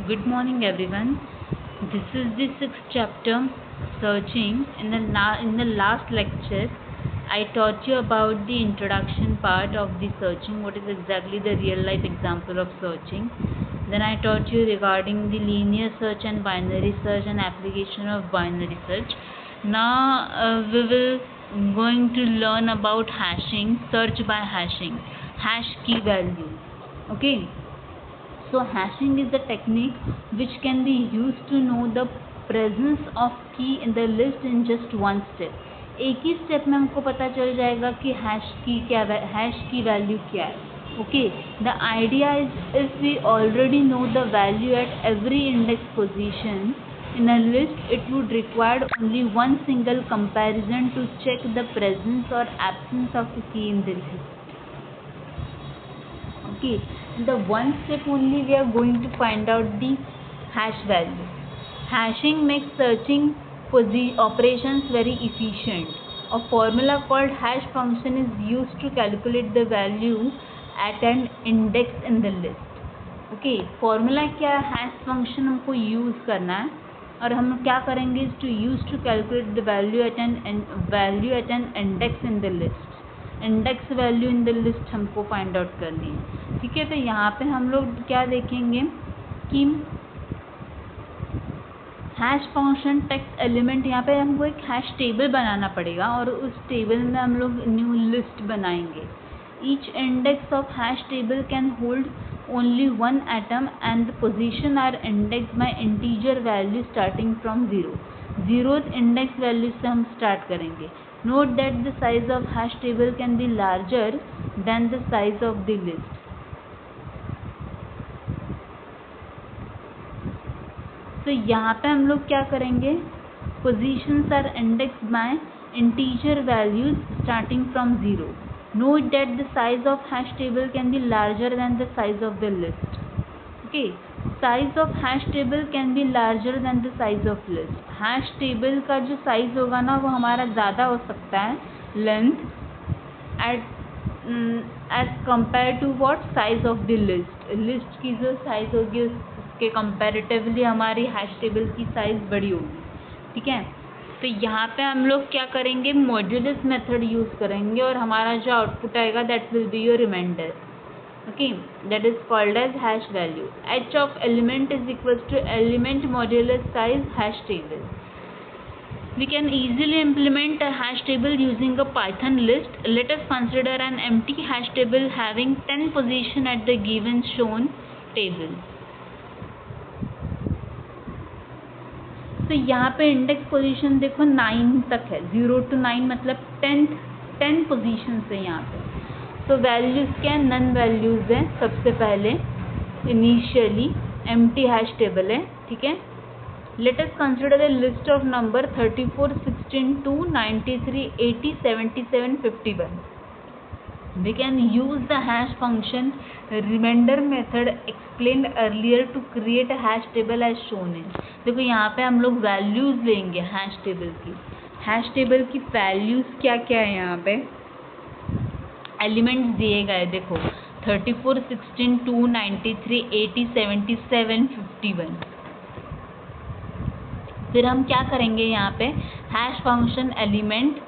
Good morning, everyone. This is the sixth chapter, searching. In the last lecture, I taught you about the introduction part of the searching. What is exactly the real life example of searching? Then I taught you regarding the linear search and binary search and application of binary search. Now we will going to learn about hashing, search by hashing, hash key value. Okay. So hashing is the technique which can be used to know the presence of key in the list in just one step. एक ही step में हमको पता चल जाएगा कि hash की value क्या है. Okay, the idea is if we already know the value at every index position in a list, it would require only one single comparison to check the presence or absence of a key in the list. Okay, in the one step only we are going to find out the hash value. Hashing makes searching operations very efficient. A formula called hash function is used to calculate the value at an index in the list. Okay, formula क्या है? hash function हमको use करना है और हम क्या करेंगे is to use to calculate the value at an index in the list. Index value in the list हमको फाइंड आउट करनी है. ठीक है, तो यहाँ पे हम लोग क्या देखेंगे कि हैश फंक्शन टेक्स्ट एलिमेंट, यहाँ पे हमको एक हैश टेबल बनाना पड़ेगा और उस टेबल में हम लोग न्यू लिस्ट बनाएंगे. Each index of hash table can hold only one atom and the position are index by integer value starting from 0th index value से हम स्टार्ट करेंगे. Note that the size of hash table can be larger than the size of the list. तो यहाँ पे हम लोग क्या करेंगे? Positions are indexed by integer values starting from 0. Note that the size of hash table can be larger than the size of the list. Okay, size of hash table can be larger than the size of list. hash table का जो size होगा ना वो हमारा ज़्यादा हो सकता है length as compared to what size of the list. list की जो size होगी उसके comparatively हमारी hash table की size बड़ी होगी. ठीक है, तो यहाँ पे हम लोग क्या करेंगे? मॉड्यूलस मेथड यूज़ करेंगे और हमारा जो आउटपुट आएगा that will be your reminder. Okay, that is called as hash value. H of element is equals to element modulus size hash table. We can easily implement a hash table using a Python list. Let us consider an empty hash table having 10 position at the given shown table. तो यहाँ पे index position देखो 9 तक है. 0 to 9 मतलब 10 position है यहाँ पे. तो वैल्यूज़ क्या है? नन वैल्यूज़ है. सबसे पहले इनिशियली एम्प्टी हैश टेबल है. ठीक है, let us consider the list of number 34, 16, 2, 93, 80, 77, 51. We can use the hash function remainder method explained earlier to create a hash table as shown in. देखो यहाँ पे हम लोग वैल्यूज़ लेंगे हैश टेबल की. हैश टेबल की वैल्यूज़ क्या क्या है? यहाँ पे एलिमेंट्स दिए गए देखो 34, 16, 2, 93, 80, 77, 51. फिर हम क्या करेंगे? यहाँ पे hash function element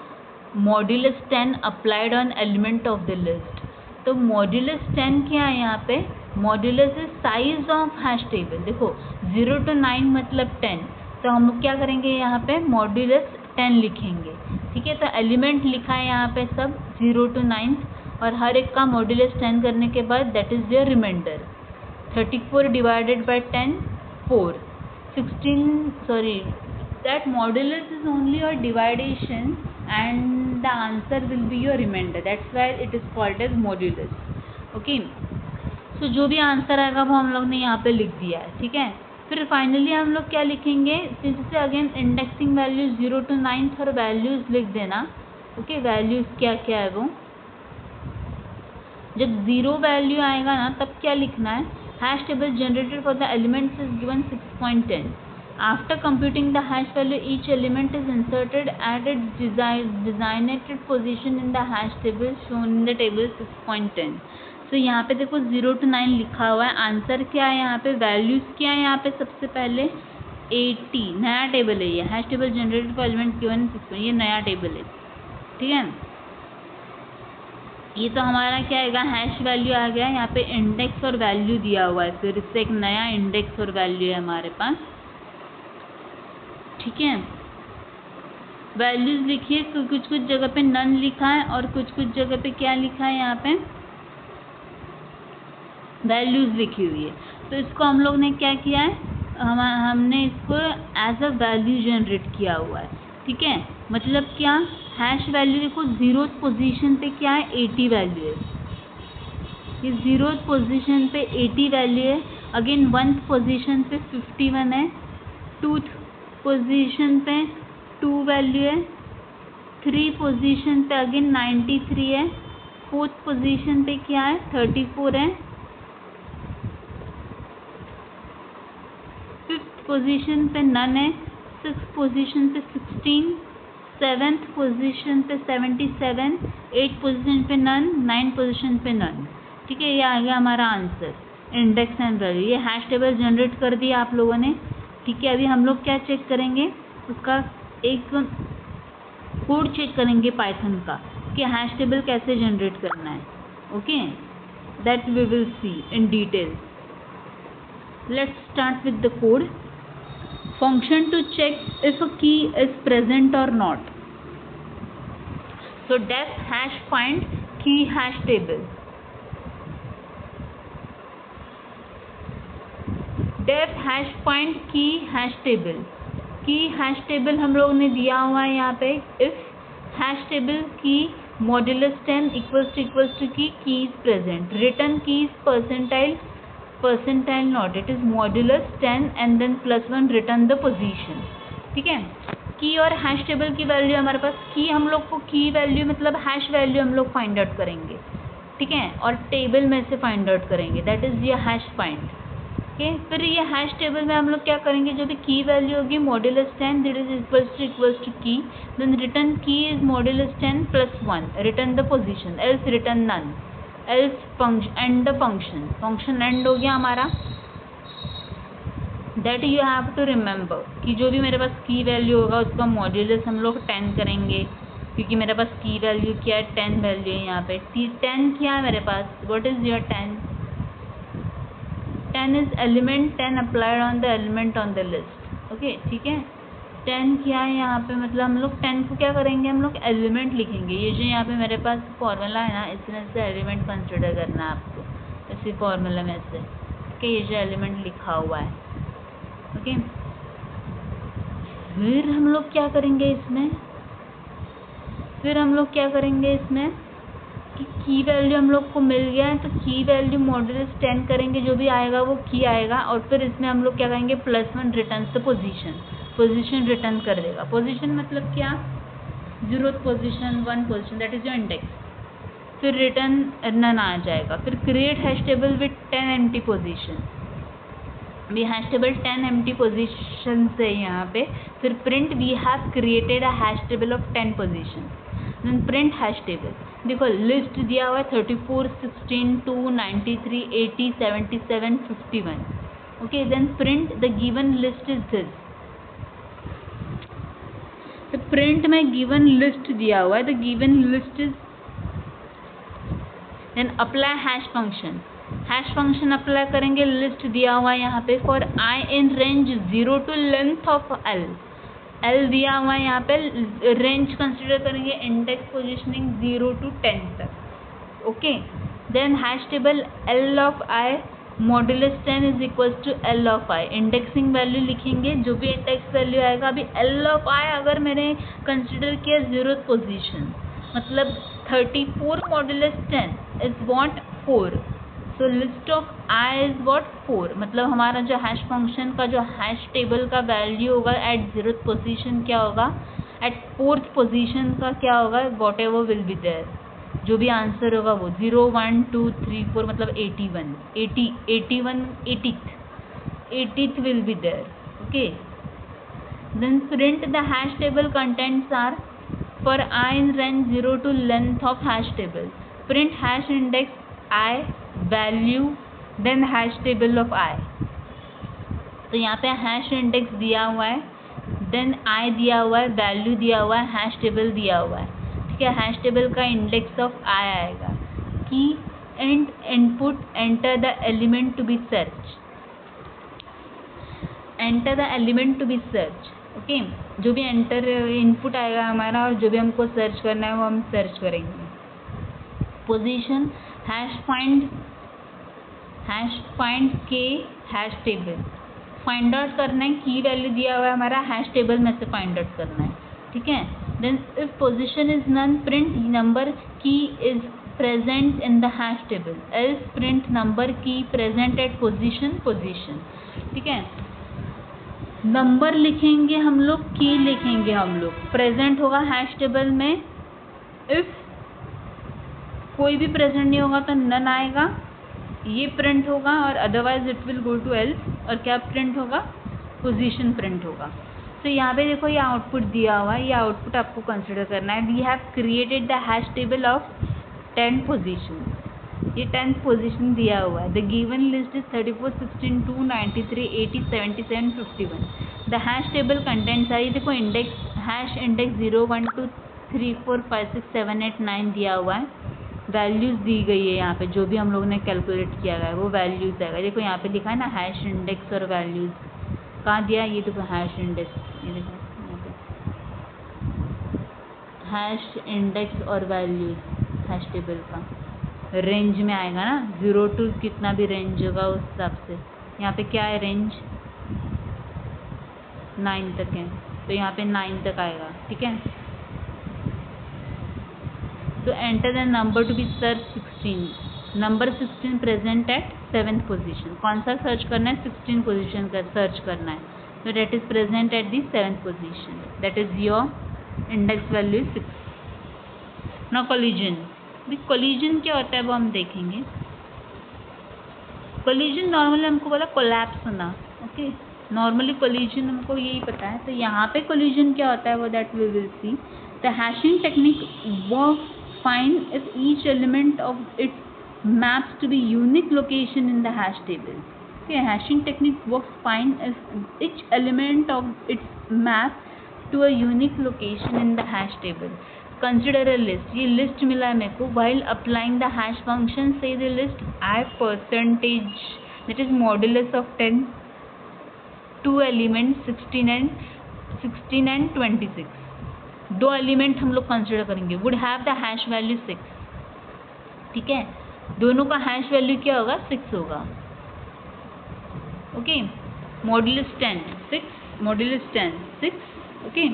modulus 10 applied on element of the list. तो मॉड्यूलस 10 क्या है? यहाँ पे modulus is size of hash table. देखो 0 to 9 मतलब 10, तो हम क्या करेंगे? यहाँ पे मॉड्यूलस 10 लिखेंगे. ठीक है, तो एलिमेंट लिखा है यहाँ पे सब 0 to 9 और हर एक का मॉड्यूलस 10 करने के बाद that is your reminder. 34 divided by 10 4. 16 sorry that modulus is only your dividation and the answer will be your remainder. That's why it is called as modulus. Okay, so जो भी answer आएगा वो हम लोग ने यहाँ पे लिख दिया है. ठीक है, फिर फाइनली हम लोग क्या लिखेंगे? जैसे अगेन इंडेक्सिंग वैल्यूज 0 to 9 और वैल्यूज लिख देना. ओके, वैल्यूज क्या क्या है वो जब 0 वैल्यू आएगा ना तब क्या लिखना है? Hash table generated for the elements is given 6.10. After computing the hash value, each element is inserted at its designated position in the hash table shown in the table 6.10. तो यहाँ पे देखो 0 to 9 लिखा हुआ है। आंसर क्या है यहाँ पे, वैल्यूज क्या है यहाँ पे, सबसे पहले 80 नया टेबल है ये, hash table generated for element given 6, ये नया टेबल है, ठीक है। ये तो हमारा क्या आएगा, हैश वैल्यू आ गया। यहाँ पे इंडेक्स और वैल्यू दिया हुआ है, फिर इससे एक नया इंडेक्स और वैल्यू है हमारे पास, ठीक है। वैल्यूज लिखिए, कुछ कुछ जगह पे नन लिखा है और कुछ कुछ जगह पे क्या लिखा है, यहाँ पे वैल्यूज लिखी हुई है। तो इसको हम लोग ने क्या किया है, हमने इसको एज अ वैल्यू जनरेट किया हुआ है, ठीक है। मतलब क्या, हैश वैल्यू देखो 0th पोजीशन पे क्या है, 80 वैल्यू है। ये 0th पोजीशन पे 80 वैल्यू है। अगेन 1th पोजीशन पे 51 है। 2th पोजीशन पे 2 वैल्यू है। 3 पोजीशन पे अगेन 93 है। 4th पोजीशन पे क्या है, 34 है। 5th पोजीशन पे नन है। 6th पोजीशन पे 16, 7th पोजीशन पे 77, 8th पोजीशन पे नन, 9th पोजीशन पे नन, ठीक है। ये आ गया हमारा आंसर, इंडेक्स एंड वैल्यू। ये हैश टेबल जनरेट कर दिया आप लोगों ने, ठीक है। अभी हम लोग क्या चेक करेंगे, उसका एक कोड चेक करेंगे पाइथन का कि हैश टेबल कैसे जनरेट करना है, okay. That we will see in detail. Let's start with the code. Function to check if a key is present or not. So def hash find key hash table. Def hash find key hash table. Key hash table हम लोग ने दिया हुआ है यहाँ पे, if hash table key modulus 10 equals to key is present. Return key is percentile not, it is modulus 10 and then +1 return the position, ठीक है। की और हैश टेबल की वैल्यू हमारे पास, की हम लोग को की वैल्यू मतलब हैश वैल्यू हम लोग फाइंड आउट करेंगे, ठीक है, और टेबल में से फाइंड आउट करेंगे, दैट इज ये हैश फाइंड, ओके। फिर ये हैश टेबल में हम लोग क्या करेंगे, जो भी की वैल्यू होगी modulus 10 that is equals to key, then return key is modulus 10 +1 return the position, else return none, else function end the function end हो गया हमारा। That you have to remember कि जो भी मेरे पास की वैल्यू होगा उसका मॉड्यूलस हम लोग 10 करेंगे, क्योंकि मेरे पास की वैल्यू क्या है, 10 वैल्यू है यहाँ पे। 10 क्या है मेरे पास, what is your 10? 10 is element 10 applied on the element on the list, okay, ठीक है। 10 क्या है यहाँ पे, मतलब हम लोग 10 को क्या करेंगे, हम लोग एलिमेंट लिखेंगे। ये जो यहाँ पे मेरे पास फॉर्मूला है ना, इसमें से एलिमेंट कंसिडर करना है आपको, इसी फॉर्मूला में से, ठीक है, ये जो एलिमेंट लिखा हुआ है, ओके। फिर हम लोग क्या करेंगे इसमें, कि की वैल्यू हम लोग को मिल गया है, तो की वैल्यू मॉड्यूलस 10 करेंगे, जो भी आएगा वो की आएगा, और फिर इसमें हम लोग क्या करेंगे, +1 रिटर्न द पोजीशन रिटर्न कर देगा। पोजीशन मतलब क्या, 0th position, 1 position, that is your index. फिर रिटर्न नन आ जाएगा। फिर create hash table with 10 empty position, अभी हैश टेबल 10 एम्प्टी पोजीशन है यहाँ पे। फिर print we have created a hash table of 10 position, then print hash table. देखो लिस्ट दिया हुआ है 34, 16, 2, 93, 80, 77, 51, okay. Then print the given list is this, तो प्रिंट में गिवन लिस्ट दिया हुआ है, तो given list is, then apply hash function apply करेंगे। लिस्ट दिया हुआ है यहाँ पे, for I in range 0 to length of L दिया हुआ है यहाँ पे, रेंज कंसिडर करेंगे इंडेक्स पोजिशनिंग 0 to 10 तक, okay. Then hash table L of I modulus 10 is equal to L of I, indexing value लिखेंगे, जो भी इंडेक्स वैल्यू आएगा। अभी एल ऑफ आई अगर मैंने कंसिडर किया 0th पोजीशन, मतलब 34 modulus 10 is what 4, so list of I is what 4, मतलब हमारा जो हैश फंक्शन का जो हैश टेबल का वैल्यू होगा एट 0th पोजीशन क्या होगा, एट 4th पोजीशन का क्या होगा, whatever will be there, जो भी आंसर होगा वो 0, 1, 2, 3, 4 मतलब 81, 80th will be there, okay. Then print the hash table contents are for I in range 0 to length of hash table. Print hash index I, value, then hash table of I। तो यहाँ पे hash index दिया हुआ है, then I दिया हुआ है, value दिया हुआ है, हैश टेबल दिया हुआ है। ठीक है, हैश टेबल का इंडेक्स ऑफ I आएगा। Key and input enter the element to be search, enter the element to be search. Okay, जो भी एंटर इनपुट आएगा हमारा और जो भी हमको सर्च करना है वो हम सर्च करेंगे। पोजीशन हैश फाइंड के हैश टेबल, फाइंड आउट करना है, की वैल्यू दिया हुआ है हमारा, हैश टेबल में से फाइंड आउट करना है। ठीक है, then if position is none print number key is present in the hash table, else print number key present at position. ठीक है, नंबर लिखेंगे हम लोग, की लिखेंगे हम लोग, प्रेजेंट होगा हैश टेबल में। इफ कोई भी प्रेजेंट नहीं होगा तो नन आएगा, ये प्रिंट होगा, और otherwise it will go to else, और क्या प्रिंट होगा, पोजीशन प्रिंट होगा। तो यहाँ पे देखो ये आउटपुट दिया हुआ है, ये आउटपुट आपको कंसिडर करना है। We have created the hash table of 10 position, ये 10th पोजीशन दिया हुआ है। The given list is 34, 16, 2, 93, 80, 77, 51। The hash table contents I, देखो इंडेक्स, हैश इंडेक्स 0, 1, 2, 3, 4, 5, 6, 7, 8, 9 दिया हुआ है। वैल्यूज़ दी गई है यहाँ पे, जो भी हम लोग ने कैलकुलेट किया है वो वैल्यूज़ आएगा। देखो यहाँ पे लिखा है ना हैश इंडेक्स और वैल्यूज़, कहाँ दिया है, ये देखो हैश इंडेक्स, ये देखो यहाँ पे हैश इंडेक्स और वैल्यूज़ हैश टेबल का रेंज में आएगा ना, 0 to कितना भी रेंज होगा उस हिसाब से। यहाँ पे क्या है, रेंज 9 तक है, तो यहाँ पे 9 तक आएगा। ठीक है, तो enter the number to be search 16, number 16 present at 7th position. कौन सा सर्च करना है, 16 पोजीशन का सर्च करना है, तो that is present at the 7th position, that is your index value 6। Now collision, collision क्या होता है वो हम देखेंगे। कोलिजन नॉर्मली हमको बोला कोलैप्स होना, ओके, नॉर्मली कोलिजन हमको यही पता है। तो यहाँ पे कोलिजन क्या होता है वो that we will see. The hashing technique works fine if each element of it maps to be unique location in the hash table. Okay, hashing technique works fine if each element of it maps to a unique location in the hash table. Consider a list, ये list मिला है मेरे को, while applying the hash function say the list I percentage, that is modulus of 10, 2 elements 16 and 26, 2 element हम लोग consider करेंगे, would have the hash value 6। ठीक है, दोनों का हैश वैल्यू क्या होगा, 6 होगा। ओके, मॉड्यूलस 10 6, मॉड्यूलस 10 6, ओके,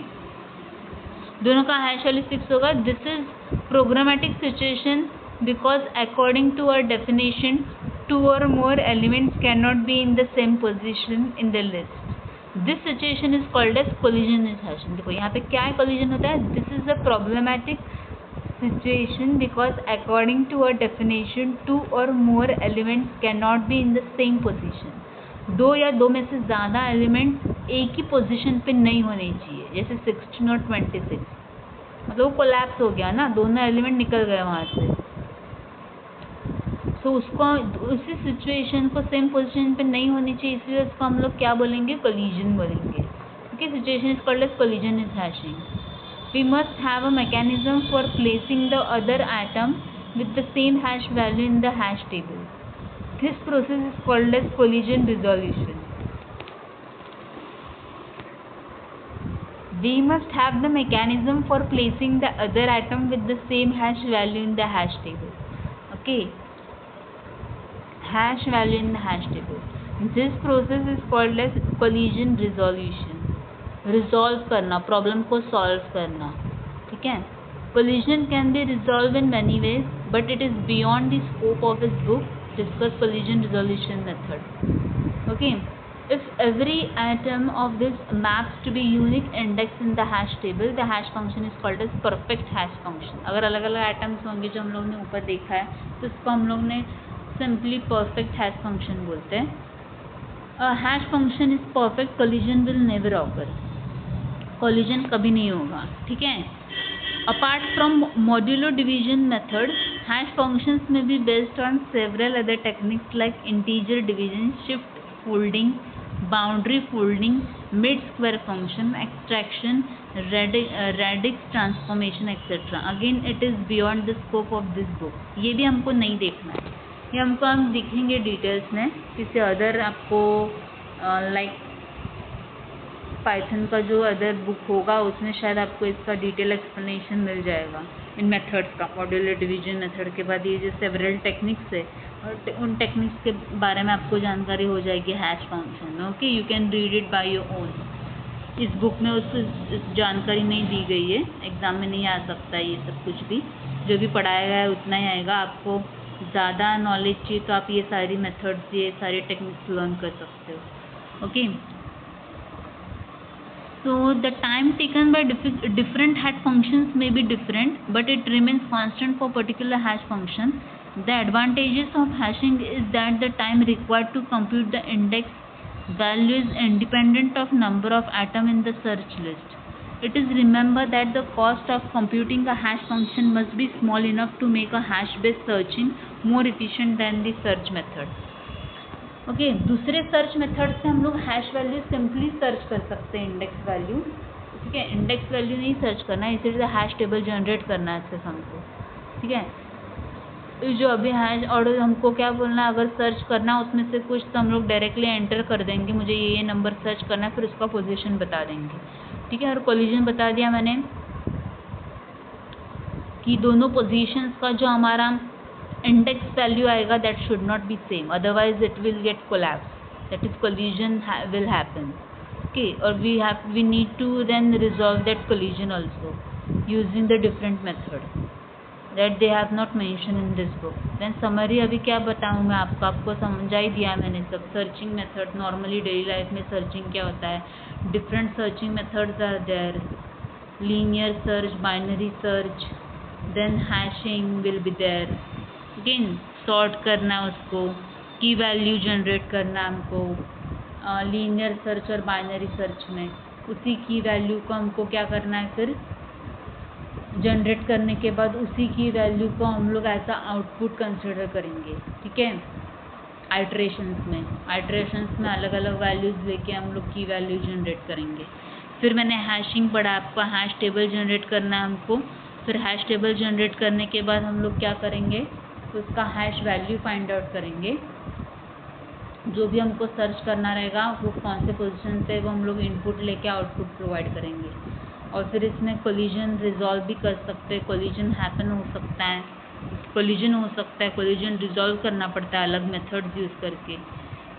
दोनों का हैश वैल्यू 6 होगा। This is programmatic situation because according to our definition 2 or more elements cannot be in the same position in the list. This situation is called as collision is hashing। देखो यहाँ पे क्या है, collision होता है, this is a problematic situation because according to our definition 2 or more elements cannot be in the same position। 2 या 2 में से ज़्यादा एलिमेंट एक ही पोजीशन पे नहीं होने चाहिए, जैसे 16 और 26, मतलब वो कोलैप्स हो गया ना, दोनों एलिमेंट निकल गए वहाँ से, तो उसको उसी सिचुएशन को सेम पोजीशन पे नहीं होनी चाहिए, इसलिए उसको हम लोग क्या बोलेंगे, कोलिजन बोलेंगे। Okay, situation is called as collision is hashing. We must have a mechanism for placing the other atom with the same hash value in the hash table. This process is called as collision resolution. We must have the mechanism for placing the other atom with the same hash value in the hash table. Okay, hash value in the hash table. This process is called as collision resolution. Resolve करना, problem को solve करना, ठीक है। Collision can be resolved in many ways, but it is beyond the scope of this book. Discuss collision resolution method. Okay. If every atom of this maps to be unique index in the hash table, the hash function is called as perfect hash function. अगर अलग अलग atoms होंगे जो हम लोग ने ऊपर देखा है, तो इसको हम लोग ने simply perfect hash function बोलते हैं। A hash function is perfect, collision will never occur. Collision कभी नहीं होगा, ठीक है। Apart from modulo division method, Hash functions may be based on several other techniques like integer division, shift folding, boundary folding, mid square function, extraction, radix transformation etc. Again it is beyond the scope of this book. ये भी हमको नहीं देखना है, ये हमको हम दिखेंगे डिटेल्स में किसी अदर आपको लाइक पाइथन का जो अदर बुक होगा उसमें शायद आपको इसका डिटेल एक्सप्लेनेशन मिल जाएगा इन मेथड्स का। मॉड्यूलर डिवीजन मेथड के बाद ये जो सेवरल टेक्निक्स है और उन टेक्निक्स के बारे में आपको जानकारी हो जाएगी हैश फंक्शन में। Okay, you can read it by your own. इस बुक में उस जानकारी नहीं दी गई है, एग्जाम में नहीं आ सकता ये सब कुछ भी, जो भी पढ़ाया गया है उतना ही आएगा। आपको ज़्यादा नॉलेज चाहिए तो आप ये सारी मेथड्स, ये सारी टेक्निक्स लर्न कर सकते हो। Okay, so the time taken by different hash functions may be different, but it remains constant for particular hash function. The advantages of hashing is that the time required to compute the index value is independent of number of atoms in the search list. It is remember that the cost of computing a hash function must be small enough to make a hash-based searching more efficient than the search method. Okay, दूसरे search method से हम लोग hash value simply search कर सकते हैं, index value. ठीक है, index value नहीं सर्च करना है, इसीलिए हैश टेबल जनरेट करना है सिर्फ हमको। ठीक है, जो अभी हैश और हमको क्या बोलना है, अगर सर्च करना है उसमें से कुछ तो हम लोग डायरेक्टली एंटर कर देंगे, मुझे ये नंबर सर्च करना है, फिर उसका पोजीशन बता देंगे। ठीक है, और कोलिजन बता दिया मैंने कि दोनों पोजीशंस का जो हमारा इंडेक्स वैल्यू आएगा that should not be same, otherwise it will get collapse, that is collision will happen. Okay, और we need to then resolve that collision also using the different method that they have not mention in this book. Then summary अभी क्या बताऊँ मैं आपको समझा ही दिया मैंने सब। Searching method, normally daily life में सर्चिंग क्या होता है, different searching methods are there, linear search, binary search, then hashing will be there. Again sort करना है उसको, की वैल्यू जनरेट करना है हमको लीनियर सर्च और बाइनरी सर्च में। उसी की वैल्यू को हमको क्या करना है, फिर जनरेट करने के बाद उसी की वैल्यू को हम लोग ऐसा आउटपुट कंसिडर करेंगे। ठीक है, आइट्रेशंस में अलग अलग वैल्यूज लेके हम लोग की वैल्यू जनरेट करेंगे। फिर मैंने हैशिंग पढ़ा, आपका हैश टेबल जनरेट करना है हमको। फिर हैश टेबल जनरेट करने के बाद हम लोग क्या करेंगे, तो उसका हैश वैल्यू फाइंड आउट करेंगे। जो भी हमको सर्च करना रहेगा वो कौन से पोजीशन से, वो हम लोग इनपुट लेके आउटपुट प्रोवाइड करेंगे। और फिर इसमें कोलिजन रिजॉल्व भी कर सकते हैं, कोलिजन हैपन हो सकता है, कोलिजन हो सकता है, कोलिजन रिजॉल्व करना पड़ता है अलग मेथड्स यूज़ करके।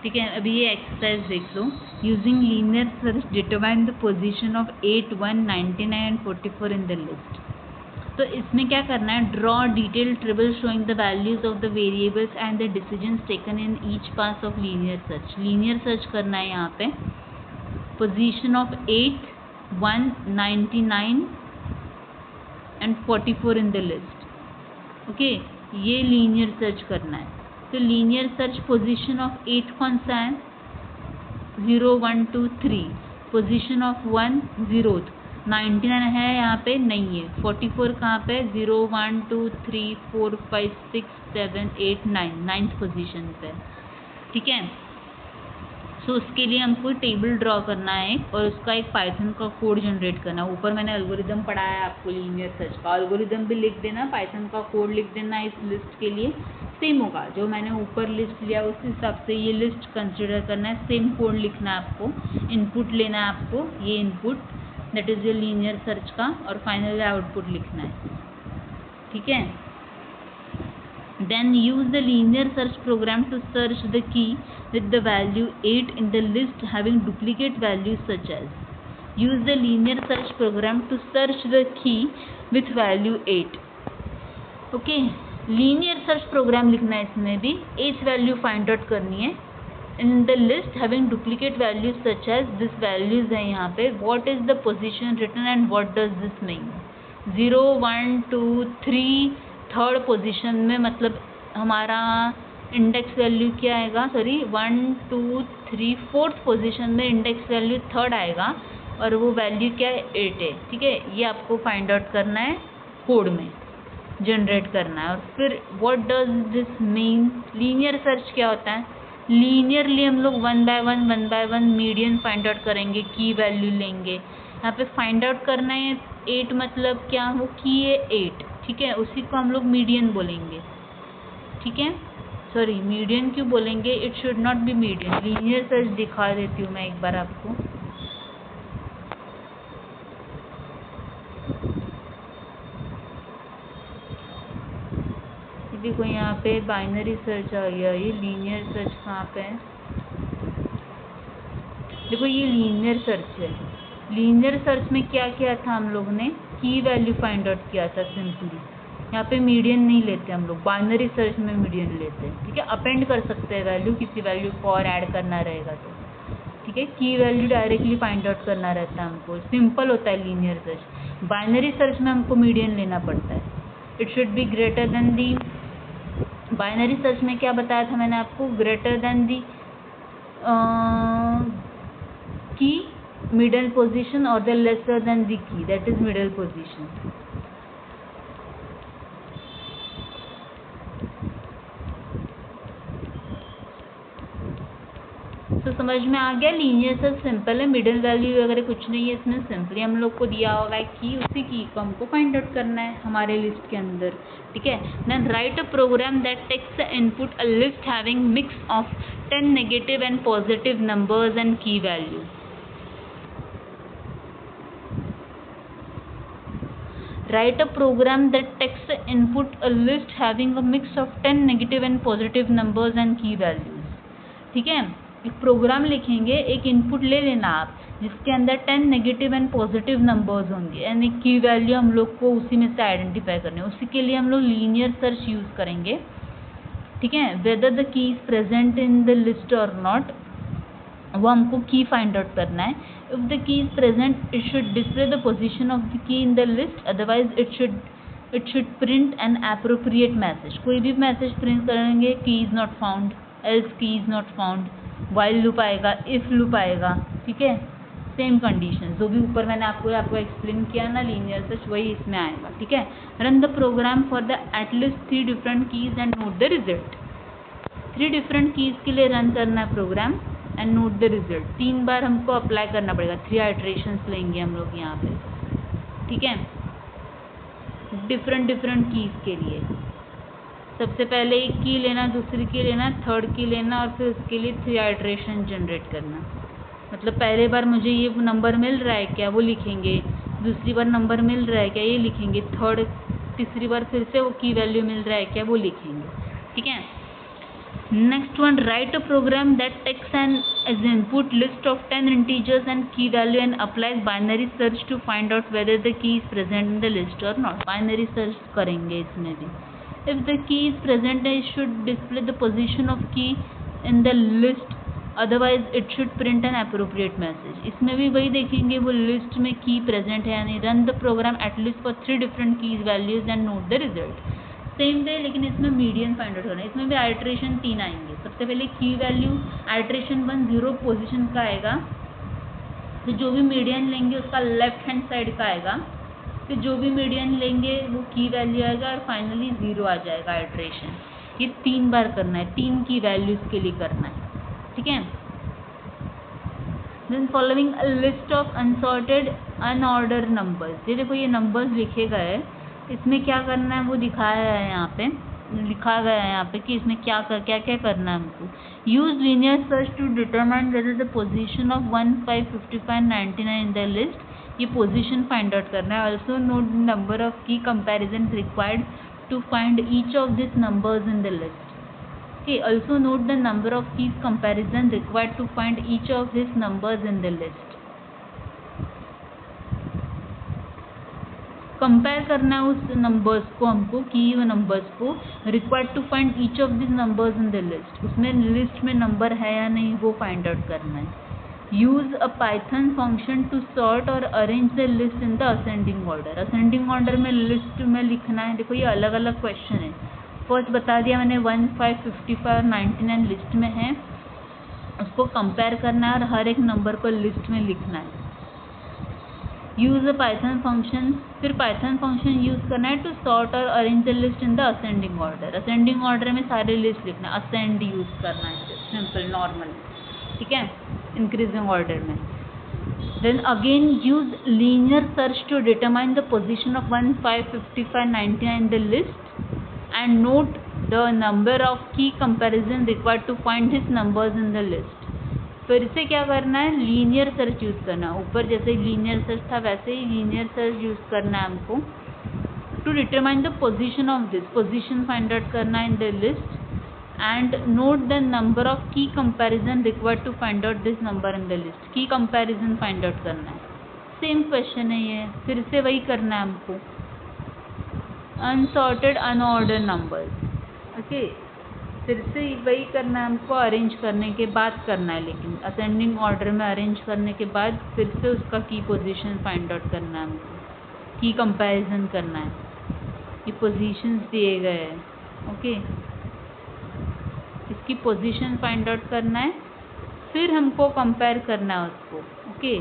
ठीक है, अभी ये एक्सरसाइज देख लो। Using linear search determine the position of 8, 1, 99 and 44 in the list. तो इसमें क्या करना है, draw detail table showing the values of the variables and the decisions taken in each pass of linear search. Linear search करना है यहाँ पे, position of 8, 1, 99 and 44 in the list. Okay, ये लीनियर सर्च करना है। तो लीनियर सर्च पोजीशन ऑफ 8 कौन सा है, 0, 1, 2, 3, पोजीशन ऑफ 1 0, 99 है यहाँ पे नहीं है, 44 कहाँ पे, 0, 1, 2, 3, 4, 5, 6, 7, 8, 9, 9th पोजीशन पे। ठीक है, सो उसके लिए हमको टेबल ड्रॉ करना है और उसका एक पाइथन का कोड जनरेट करना है। ऊपर मैंने एल्गोरिदम पढ़ाया है आपको लीनियर सर्च का, एल्गोरिदम भी लिख देना, पाइथन का कोड लिख देना। इस लिस्ट के लिए सेम होगा, जो मैंने ऊपर लिस्ट लिया उस हिसाब से ये लिस्ट कंसिडर करना है, सेम कोड लिखना है आपको। इनपुट लेना है आपको, ये input that is your linear search का, और फाइनली आउटपुट लिखना है। ठीक है, then use the linear search program to search the key with the value 8 in the list having duplicate values such as, use the linear search program to search the key with value 8। okay, linear search program लिखना है, इसमें भी 8th value find out करनी है in the list having duplicate values such as, this values है यहाँ पे, what is the position written and what does this mean। 0, 1, 2, 3 third position में, मतलब हमारा इंडेक्स वैल्यू क्या आएगा, सॉरी 1, 2, 3 फोर्थ पोजीशन में इंडेक्स वैल्यू थर्ड आएगा और वो वैल्यू क्या है, 8 है। ठीक है, ये आपको फाइंड आउट करना है कोड में। जनरेट करना है। और फिर what does this mean, linear search क्या होता है, लीनियरली हम लोग one by one median find out करेंगे, की वैल्यू लेंगे। यहाँ पे फाइंड आउट करना है 8 मतलब क्या, वो की है 8, ठीक है, उसी को हम लोग मीडियन बोलेंगे, ठीक है। सॉरी मीडियन क्यों बोलेंगे, it should not B median. Linear search दिखा देती हूँ मैं एक बार आपको। देखो यहाँ पे बाइनरी सर्च आ गया, ये लीनियर सर्च कहाँ पे है, देखो ये लीनियर सर्च है। लीनियर सर्च में क्या किया था हम लोग ने, की वैल्यू फाइंड आउट किया था सिंपली। यहाँ पे मीडियन नहीं लेते हम लोग, बाइनरी सर्च में मीडियन लेते हैं, ठीक है। अपेंड कर सकते हैं वैल्यू, किसी वैल्यू को और ऐड करना रहेगा तो, ठीक है। की वैल्यू डायरेक्टली फाइंड आउट करना रहता है हमको, सिंपल होता है लीनियर सर्च। बाइनरी सर्च में हमको मीडियन लेना पड़ता है, it should be greater than the. Binary search में क्या बताया था मैंने आपको, ग्रेटर देन दी की मिडल पोजीशन और the lesser than the key, that is middle position. तो समझ में आ गया, लीनियर सर्च सिंपल है, मिडिल वैल्यू वगैरह कुछ नहीं है इसमें, सिंपली हम लोग को दिया होगा की, उसी की को हमको फाइंड आउट करना है हमारे लिस्ट के अंदर, ठीक है। Then write a program that takes the input a list having mix of 10 negative and positive numbers and key value. Write a program that takes the input a list having a mix of 10 negative and positive numbers and key values, ठीक है। एक programme लिखेंगे, एक input ले लेना आप जिसके अंदर 10 नेगेटिव एंड पॉजिटिव नंबर्स होंगे एंड एक की वैल्यू हम लोग को उसी में से आइडेंटिफाई करनी है। उसी के लिए हम लोग लीनियर सर्च यूज करेंगे, ठीक है। Whether the key is present in the list और नॉट, वो हमको की फाइंड आउट करना है। If the key is present it should display the position of the key in the list, otherwise it should print N appropriate message. कोई भी message print करेंगे, की इज नॉट फाउंड, एल्स की is not found, while loop आएगा, if loop आएगा, ठीक है। Same condition जो भी ऊपर मैंने आपको एक्सप्लेन किया ना लीनियर सर्च, वही इसमें आएगा, ठीक है। Run the program for the at least 3 different keys and note the result. 3 different keys के लिए रन करना है program and note the result. 3 बार हमको अप्लाई करना पड़ेगा, 3 आइटरेशंस लेंगे हम लोग यहाँ पे, ठीक है। डिफरेंट कीज के लिए सबसे पहले एक की लेना, दूसरी की लेना, थर्ड की लेना और फिर उसके लिए 3 आइटरेशन जनरेट करना। मतलब पहले बार मुझे ये नंबर मिल रहा है क्या, वो लिखेंगे, दूसरी बार नंबर मिल रहा है क्या, ये लिखेंगे, तीसरी बार फिर से वो की वैल्यू मिल रहा है क्या, वो लिखेंगे, ठीक है। Next one, write a program that takes as input list of 10 integers and key value and applies binary search to find out whether the key is present in the list or not. Binary search करेंगे इसमें भी। If the key is present, it should display the position of key in the list. Otherwise, it should print an appropriate message. इसमें भी वही देखेंगे वो list में की प्रेजेंट है या नहीं। Run the program at least for 3 different keys values and note the result. Same way, लेकिन इसमें मीडियन फाइंड आउट करना है। इसमें भी आइटरेशन 3 आएंगे। सबसे पहले की वैल्यू आइटरेशन 1 0 पोजीशन का आएगा, तो जो भी मीडियन लेंगे उसका लेफ्ट हैंड साइड का आएगा, फिर जो भी मीडियन लेंगे वो की वैल्यू आएगा और फाइनली 0 आ जाएगा आइटरेशन। ये 3 बार करना है, 3 की वैल्यूज के लिए करना है, ठीक है। Then following a list of unsorted unorder numbers. ये देखो ये नंबर्स लिखे गए हैं, इसमें क्या करना है वो दिखाया है यहाँ पे, लिखा गया है यहाँ पे कि इसमें क्या करना है हमको। Use linear search to determine whether the position of 1 5 55 99 in the list. ये पोजीशन फाइंड आउट करना है। Also note the number of key comparison required to find each of this numbers in the list. Okay, also note the number of keys comparison required to find each of these numbers in the list. Compare करना है उस numbers को हमको, की व numbers को, required to find each of this numbers in the list. उसमें list में नंबर है या नहीं वो फाइंड आउट करना है। Use a Python function to sort और arrange the list in the ascending order. Ascending order में लिस्ट में लिखना है। देखो ये अलग अलग क्वेश्चन है। फर्स्ट बता दिया मैंने 1 5 55 और 99 लिस्ट में है, उसको कंपेयर करना है और हर एक नंबर को लिस्ट में लिखना है। यूज अ पाइथन फंक्शन, फिर पाइथन फंक्शन यूज करना है टू सॉर्ट और arrange the list in the ascending order. Ascending order में सारे लिस्ट लिखना, असेंड यूज करना है, सिंपल नॉर्मल, ठीक है, इंक्रीजिंग ऑर्डर में। Then again use linear search to determine the position of 1, 5, 55, 99 in the list and note the number of key comparison required to find these numbers in the list। फिर इसे क्या करना है, linear search use करना है। ऊपर जैसे linear search था वैसे ही लीनियर सर्च यूज करना है हमको to determine the position of this, position find out करना है in the list and note the number of key comparison required to find out this number in the list। key comparison find out करना है, same question है ये, फिर से वही करना है हमको, अनसॉर्टेड अनऑर्डर नंबर्स, ओके, फिर से वही करना है हमको, अरेंज करने के बाद करना है, लेकिन असेंडिंग ऑर्डर में अरेंज करने के बाद फिर से उसका की पोजीशन फाइंड आउट करना है हमको, की कंपैरिजन करना है, ये पोजीशंस दिए गए हैं, ओके, इसकी पोजीशन फाइंड आउट करना है, फिर हमको कंपेयर करना है उसको, okay.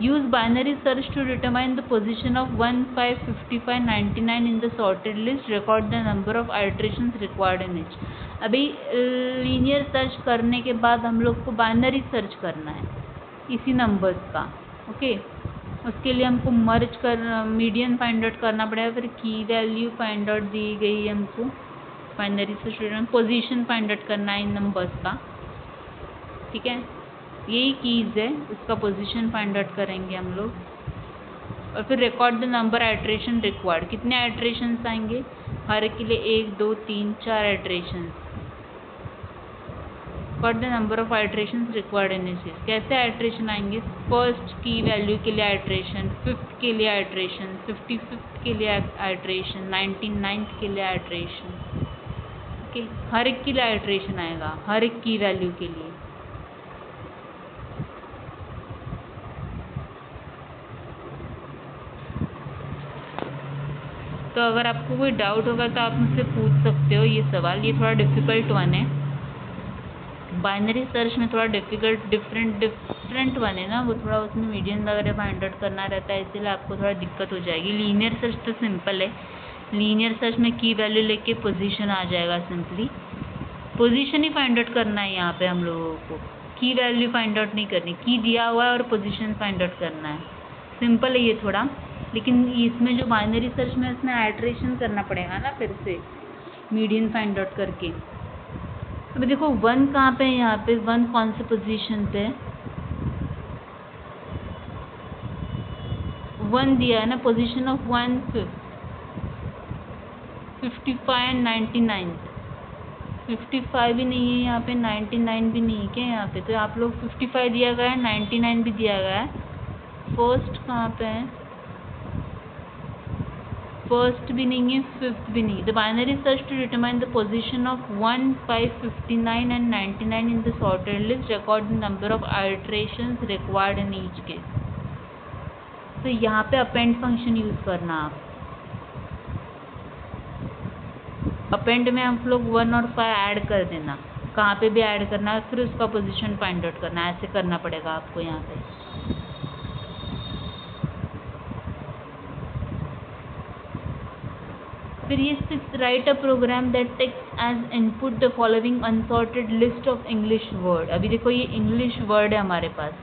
Use binary search to determine the position of 1, 5, 55, 99 in the sorted list, record the number of iterations required in each. अभी लीनियर सर्च करने के बाद हम लोग को बाइनरी सर्च करना है इसी नंबर्स का, ओके। उसके लिए हमको मर्ज कर मीडियन फाइंड आउट करना पड़ेगा, फिर की वैल्यू फाइंड आउट दी गई है हमको, binary search position find out करना है इन नंबर्स का, ठीक है, यही कीज है, उसका पोजीशन फाइंड आउट करेंगे हम लोग, और फिर record the number iteration required, कितने आइटरेशंस आएंगे हर के लिए, 1, 2, 3, 4 iterations, record the number of iterations required in this, कैसे आइटरेशन आएंगे, फर्स्ट की वैल्यू के लिए आइटरेशन, 5th के लिए आइटरेशन, 55th के लिए आइटरेशन, 99th के लिए आइटरेशन, ओके, हर एक के लिए आइटरेशन आएगा, हर एक की वैल्यू के लिए। तो अगर आपको कोई डाउट होगा तो आप मुझसे पूछ सकते हो ये सवाल, ये थोड़ा डिफ़िकल्ट वन है, बाइनरी सर्च में थोड़ा डिफरेंट वन है ना, वो थोड़ा उसमें मीडियन वगैरह फाइंड आउट करना रहता है, इसलिए आपको थोड़ा दिक्कत हो जाएगी। लीनियर सर्च तो सिंपल है, लीनियर सर्च में की वैल्यू लेके पोजीशन आ जाएगा, सिंपली पोजीशन ही फाइंड आउट करना है यहाँ पे हम लोगों को, की वैल्यू फाइंड आउट नहीं करनी, की दिया हुआ है और पोजीशन फाइंड आउट करना है, सिंपल है ये थोड़ा। लेकिन इसमें जो बाइनरी सर्च में इसमें आइटरेशन करना पड़ेगा ना, फिर से मीडियन फाइंड आउट करके। अभी देखो 1 कहाँ पे है, यहाँ पे 1 कौन से पोजीशन पे है, 1 दिया है ना, पोजीशन ऑफ 1, 55 एंड 99, 55 भी नहीं है यहाँ पे, 99 भी नहीं है क्या यहाँ पे, तो आप लोग 55 दिया गया है, 99 भी दिया गया है। फर्स्ट कहाँ पे है, फर्स्ट भी नहीं है, 5th भी नहीं। The binary search to determine the position of 1, 5, 59 and 99 in the sorted list, record the number of iterations required in each case. तो यहाँ पे अपेंड फंक्शन यूज करना आप, अपेंड में हम लोग 1 और 5 ऐड कर देना, कहाँ पे भी ऐड करना है, फिर उसका पोजीशन फाइंड आउट करना है, ऐसे करना पड़ेगा आपको यहाँ पे। फिर ये 6, write a program that takes as input the following unsorted list of English word. अभी देखो ये इंग्लिश वर्ड है हमारे पास,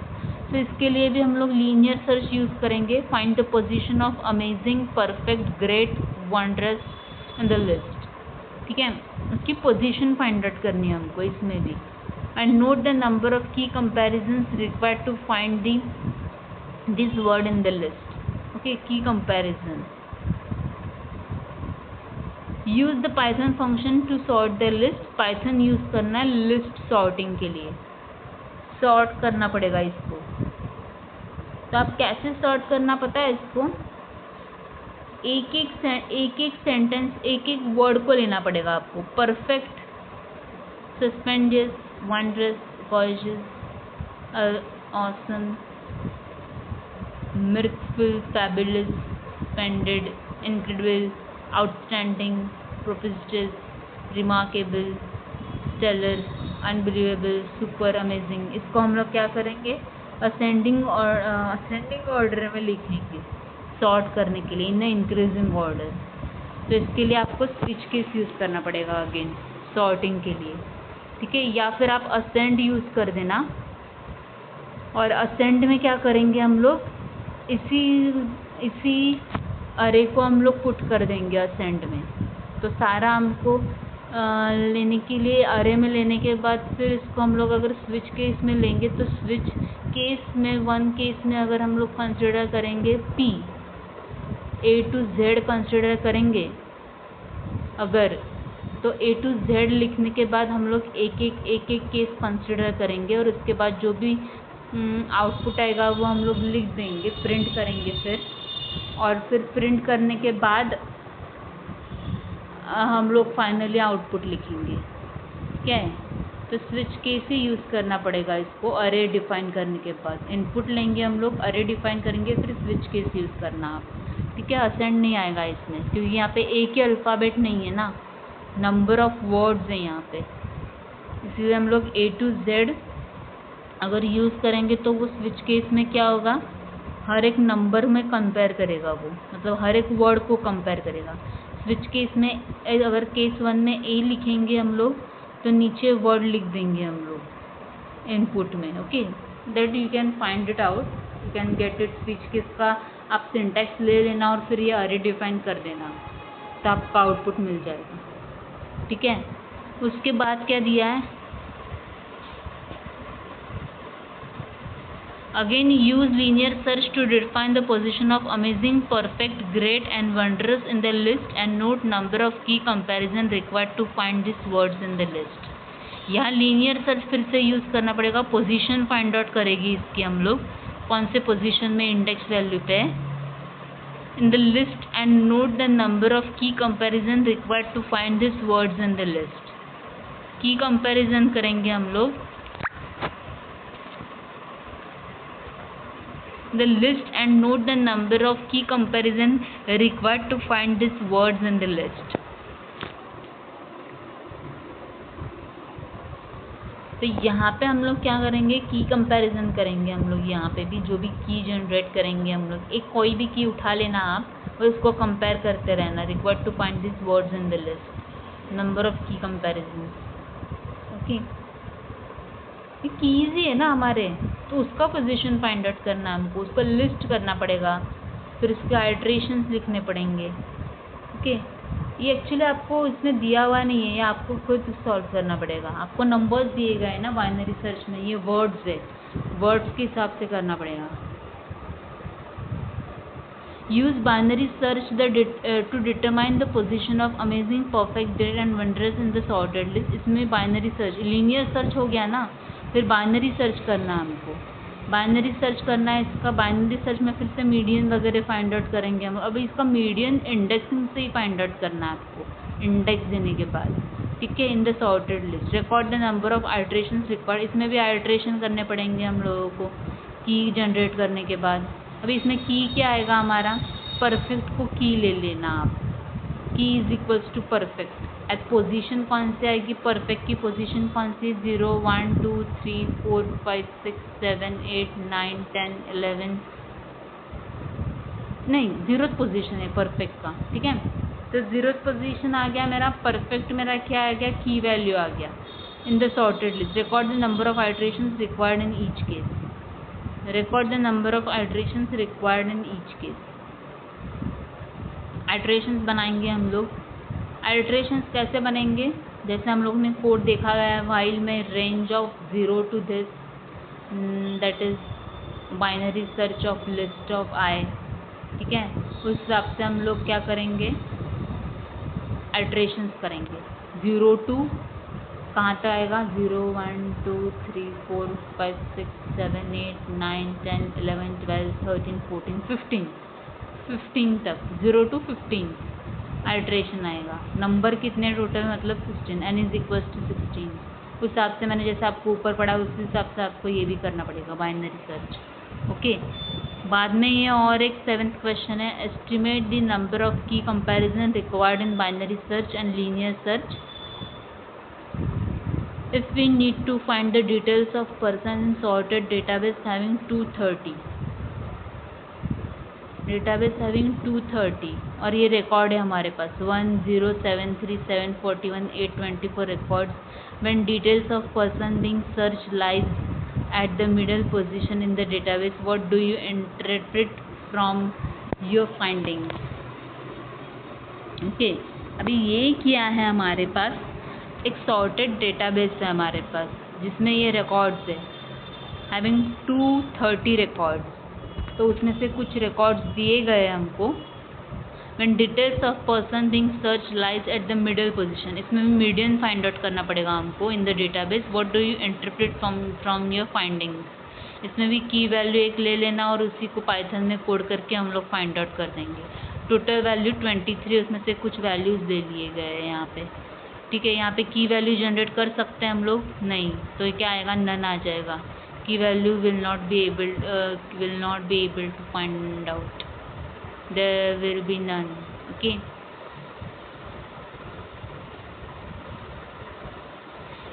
तो इसके लिए भी हम लोग लीनियर सर्च यूज करेंगे, find the position of amazing, perfect, great, wondrous in the list, ठीक है, उसकी पोजीशन फाइंड आउट करनी है हमको इसमें भी। And note the number of key comparisons required to find this word in the list, okay, key comparison. Use the Python function to sort the list, Python use करना है list sorting के लिए, sort करना पड़ेगा इसको। तो आप कैसे सॉर्ट करना पता है इसको, एक एक सेंटेंस, एक एक वर्ड को लेना पड़ेगा आपको, perfect, stupendous, wondrous, gorgeous, awesome, mirthful, fabulous, splendid, incredible, outstanding, proficient, remarkable, stellar, unbelievable, super, amazing. इसको हम लोग क्या करेंगे, असेंडिंग ऑर्डर में लिखेंगे सॉर्ट करने के लिए इन इंक्रीजिंग ऑर्डर। तो इसके लिए आपको स्विच केस यूज़ करना पड़ेगा अगेन सॉर्टिंग के लिए, ठीक है। या फिर आप असेंड यूज़ कर देना। और असेंड में क्या करेंगे हम लोग, इसी अरे को हम लोग पुट कर देंगे असेंड में। तो सारा हमको लेने के लिए अरे में लेने के बाद फिर इसको हम लोग अगर स्विच केस में लेंगे तो स्विच केस में वन केस में अगर हम लोग कंसिडर करेंगे P A to Z consider करेंगे अगर, तो A to Z लिखने के बाद हम लोग एक एक केस कंसिडर करेंगे और उसके बाद जो भी आउटपुट आएगा वो हम लोग लिख देंगे, प्रिंट करेंगे फिर। और फिर प्रिंट करने के बाद हम लोग फाइनली आउटपुट लिखेंगे, ठीक है। तो स्विच केस ही यूज़ करना पड़ेगा इसको अरे डिफाइन करने के बाद। इनपुट लेंगे हम लोग, अरे डिफाइन करेंगे, फिर स्विच केस यूज़ करना आप, ठीक है। असेंड नहीं आएगा इसमें क्योंकि यहाँ पे एक ही अल्फ़ाबेट नहीं है ना, नंबर ऑफ वर्ड्स हैं यहाँ पे, इसलिए हम लोग A to Z अगर यूज़ करेंगे तो वो स्विच केस में क्या होगा, हर एक नंबर में कंपेयर करेगा वो, मतलब हर एक वर्ड को कंपेयर करेगा। स्विच केस में अगर केस 1 में A लिखेंगे हम लोग तो नीचे वर्ड लिख देंगे हम लोग इनपुट में, okay. That you can find it out, you can get it. Switch case का आप सिंटैक्स ले लेना और फिर ये अरे डिफाइन कर देना तो आपका आउटपुट मिल जाएगा, ठीक है। उसके बाद क्या दिया है, again use linear search to define the position of amazing, perfect, great and wondrous in the list and note number of key comparison required to find these words in the list। यहाँ linear search फिर से use करना पड़ेगा, position find out करेगी इसकी हम लोग कौन से पोजीशन में इंडेक्स वैल्यू पे in the list and note the number of key comparison required to find this words in the list. Key comparison करेंगे हम लोग the list and note the number of key comparison required to find these words in the list। तो यहाँ पे हम लोग क्या करेंगे, की कंपैरिजन करेंगे हम लोग। यहाँ पे भी जो भी की जनरेट करेंगे हम लोग, एक कोई भी की उठा लेना आप और उसको कंपेयर करते रहना, required to find this words in the list, number of key comparison, okay. ये कीज ही है ना हमारे, तो उसका पोजीशन फाइंड आउट करना हमको, उसको लिस्ट करना पड़ेगा, फिर उसके आइट्रेशंस लिखने पड़ेंगे, ओके। ये एक्चुअली आपको इसमें दिया हुआ नहीं है, ये आपको खुद सॉल्व करना पड़ेगा। आपको नंबर्स दिए गए हैं ना बाइनरी सर्च में, ये वर्ड्स है, वर्ड्स के हिसाब से करना पड़ेगा। Use binary search to determine the position of amazing, perfect, great and wondrous in the sorted list. इसमें बाइनरी सर्च, लीनियर सर्च हो गया ना, फिर बाइनरी सर्च करना है हमको, बाइनरी सर्च करना है इसका। बाइनरी सर्च में फिर से मीडियन वगैरह फाइंड आउट करेंगे हम। अभी इसका मीडियन इंडेक्सिंग से ही फाइंड आउट करना है आपको, इंडेक्स देने के बाद, ठीक है। In the sorted list record the number of iteration required, इसमें भी आइट्रेशन करने पड़ेंगे हम लोगों को की जनरेट करने के बाद। अभी इसमें की क्या आएगा हमारा, परफेक्ट को की ले लेना आप, key is equals to perfect. At position कौन से आएगी, परफेक्ट की पोजीशन कौन सी, 0 1 2 3 4 5 6 7 8 9 10 11, नहीं 0th पोजीशन है परफेक्ट का, ठीक है। तो 0th पोजीशन आ गया मेरा, परफेक्ट मेरा क्या आ गया, की वैल्यू आ गया। इन the sorted list record the number of iterations required in each case, record the number of iterations required in each case. Iterations बनाएंगे हम लोग। आइट्रेशंस कैसे बनेंगे, जैसे हम लोग ने कोड देखा गया है, व्हाइल में range of 0 to this, that is binary search of list of I, ठीक है। उस हिसाब से हम लोग क्या करेंगे, आइट्रेशंस करेंगे। 0 टू कहाँ तक आएगा, 0 1 2 3 4 5 6 7 8 9 10 11 12 13 14 15 तक, 0 to 15 आइट्रेशन आएगा। नंबर कितने टोटल, मतलब 16, n इज इक्वल टू 16। उस हिसाब से मैंने जैसे आपको ऊपर पढ़ा उस हिसाब से आपको ये भी करना पड़ेगा बाइनरी सर्च, ओके। बाद में ये और एक 7th क्वेश्चन है, estimate the number of key comparison required in binary search and linear search if we need to find the details of person in sorted database having 230 और ये record है हमारे पास 1073741824 records when details of person being searched lies at the middle position in the database, what do you interpret from your findings? Okay अभी ये क्या है हमारे पास, एक सॉर्टेड डेटाबेस है हमारे पास जिसमें ये रिकॉर्ड्स है हैविंग 230 रिकॉर्ड्स। तो उसमें से कुछ रिकॉर्ड्स दिए गए हमको when details of person being searched lies at the middle position, इसमें भी मीडियन फाइंड आउट करना पड़ेगा हमको in the database. What do you interpret from your findings, इसमें भी की वैल्यू एक ले लेना और उसी को पाइथन में कोड करके हम लोग फाइंड आउट कर देंगे। टोटल वैल्यू 23, उसमें से कुछ वैल्यूज दे लिए गए हैं यहाँ पे, ठीक है। यहाँ पे की वैल्यू जनरेट कर सकते हैं हम लोग, नहीं, तो ये क्या आएगा, नन आ जाएगा। Key value will not be able to find out, there will be none. Okay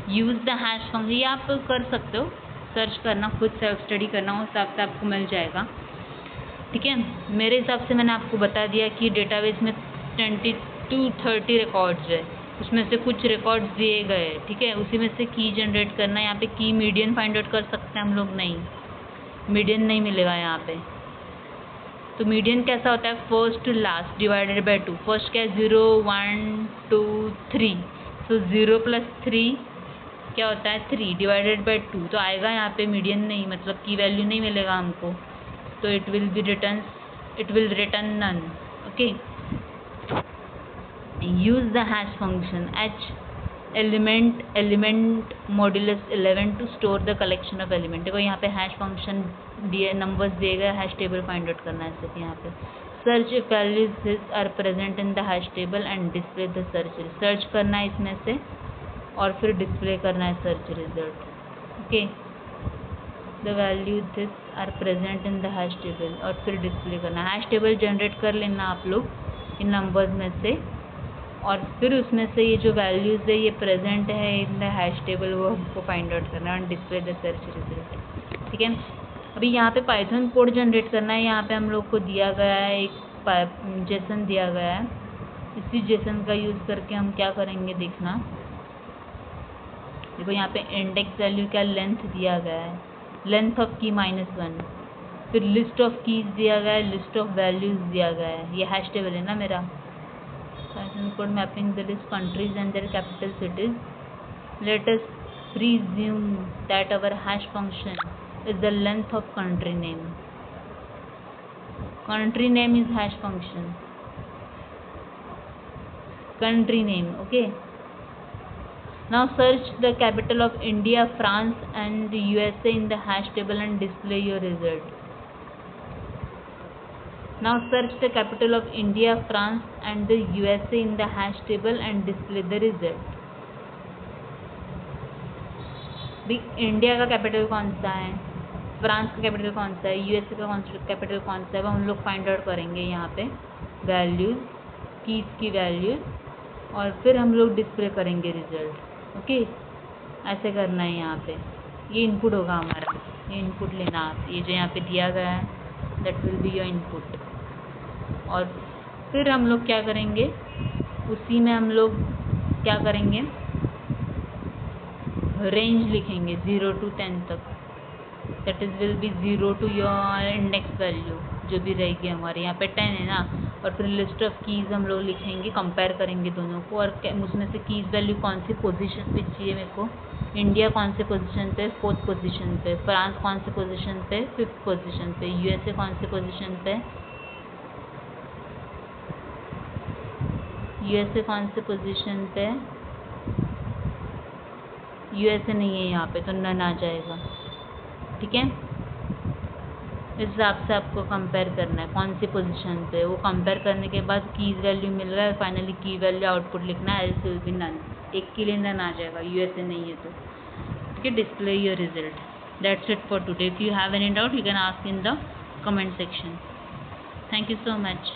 use the hash function, ये आप कर सकते हो, सर्च करना, खुद सेल्फ स्टडी करना, उस हिसाब से आपको मिल जाएगा, ठीक है। मेरे हिसाब से मैंने आपको बता दिया कि डेटाबेस में 230 रिकॉर्ड्स है, उसमें से कुछ रिकॉर्ड्स दिए गए, ठीक है, उसी में से की जनरेट करना। यहाँ पे की मीडियन फाइंड आउट कर सकते हैं हम लोग, नहीं, मीडियन नहीं मिलेगा यहाँ पे। तो मीडियन कैसा होता है, first last divided by 2। First क्या है, 0 1 2 3, सो 0 + 3 क्या होता है, 3 डिवाइडेड बाय 2, तो आएगा यहाँ पे मीडियन नहीं, मतलब की वैल्यू नहीं मिलेगा हमको, तो it will return none. Okay use the hash function h element modulus 11 to store the collection of element. देखो यहाँ पे हैश फंक्शन दिए, नंबर्स दिए गए, हैश टेबल फाइंड आउट करना है सिर्फ यहाँ पे। Search if values are present in the hash table and display the search, search करना है इसमें से और फिर डिस्प्ले करना है search result. Okay the value this are present in the hash table और फिर डिस्प्ले करना, हैश टेबल जनरेट कर लेना आप लोग इन नंबर्स में से, और फिर उसमें से ये जो वैल्यूज़ है ये प्रेजेंट है इन द हैश टेबल, वो हमको फाइंड आउट करना है, डिस्प्ले द सर्च रिजल्ट, ठीक है। अभी यहाँ पे पाइथन कोड जनरेट करना है। यहाँ पे हम लोग को दिया गया है एक जेसन दिया गया है, इसी जेसन का यूज़ करके हम क्या करेंगे देखना। देखो यहाँ पे इंडेक्स वैल्यू क्या लेंथ दिया गया है, लेंथ ऑफ की -1, फिर लिस्ट ऑफ कीज दिया गया है, लिस्ट ऑफ वैल्यूज दिया गया है, ये हैश टेबल है ना मेरा। Python code mapping the list countries and their capital cities. Let us presume that our hash function is the length of country name. Country name is hash function. Country name, okay. Now search the capital of India, France and the USA in the hash table and display your result. Now search the capital of India, France and the USA in the hash table and display the result. India का capital कौन सा है, France का capital कौन सा है, USA का capital कौन सा है, वो हम लोग फाइंड आउट करेंगे यहाँ पे वैल्यूज़, कीज की वैल्यूज़, और फिर हम लोग डिस्प्ले करेंगे रिजल्ट। ओके ऐसे करना है यहाँ पे, ये इनपुट होगा हमारा, ये इनपुट लेना आप, ये जो यहाँ पे दिया गया है that will be your input. और फिर हम लोग क्या करेंगे, उसी में हम लोग क्या करेंगे, रेंज लिखेंगे 0 to 10 तक, that is will be 0 to your index value जो भी रहेगी हमारे यहाँ पे 10 है ना। और फिर लिस्ट ऑफ कीज़ हम लोग लिखेंगे, कंपेयर करेंगे दोनों को, और उसमें से कीज़ वैल्यू कौन सी पोजीशन पे चाहिए मेरे को, इंडिया कौन से पोजीशन पे, 4th पोजीशन पे, फ्रांस कौन से पोजीशन पे, 5th पोजीशन पे, यूएसए कौन से पोजीशन पे, यूएसए कौन से पोजीशन पे, यूएसए नहीं है यहाँ पे तो नन आ जाएगा, ठीक है। इस हिसाब से आपको कंपेयर करना है कौन सी पोजीशन पे, वो कंपेयर करने के बाद कीज वैल्यू मिल रहा है, फाइनली की वैल्यू आउटपुट लिखना है, एल्स विल बी नन, एक के लिए नन आ जाएगा, यूएसए नहीं है तो, ठीक है। Display your result, that's it for today. If you have any doubt you can ask in the comment section. Thank you so much.